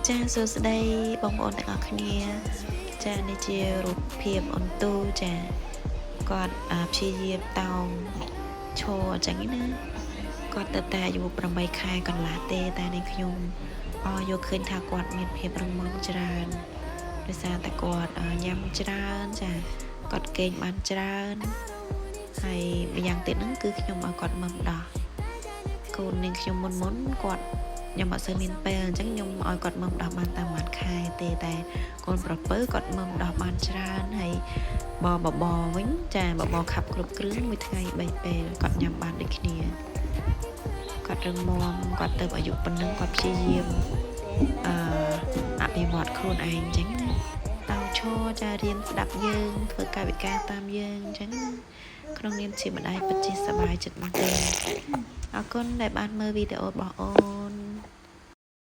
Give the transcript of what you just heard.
ចាសួស្តីបងប្អូនទាំងអស់គ្នាចានេះជារូបភាពអន្ទូចាគាត់ព្យាយាមតោងឈរអញ្ចឹងណាគាត់ទៅតែអាយុ8ខែកន្លះទេតែនេះខ្ញុំយកឃើញថាគាត់មានភាពរឹងមាំច្រើនដោយសារតែគាត់ញ៉ាំច្រើនចាគាត់គេងបានច្រើនហើយម្យ៉ាងទៀតហ្នឹងគឺខ្ញុំឲ្យគាត់មើលដោះកូននាងខ្ញុំមុនគាត់ខ្ញុំអត់សូវមានពេលអញ្ចឹងខ្ញុំឲ្យគាត់មើលដោះបានតាមមួយខែទេតែកូនប្រពៅគាត់មើលដោះបានច្រើនហើយបបវិញចាបបខាប់គ្រប់គ្រឿងមួយថ្ងៃ3ពេលគាត់ញ៉ាំបានដូចគ្នាគាត់រឹងមាំគាត់ទៅអាយុប៉ុណ្ណឹងគាត់ព្យាយាមអភិវឌ្ឍខ្លួនឯងអញ្ចឹងណាតោងឈរចារៀនស្ដាប់យើងធ្វើកាយវិការតាមយើងអញ្ចឹងក្នុងនាមជាម្ដាយពិតជាសប្បាយចិត្តមែនទែនអរគុណដែលបានមើលវីដេអូរបស់អូន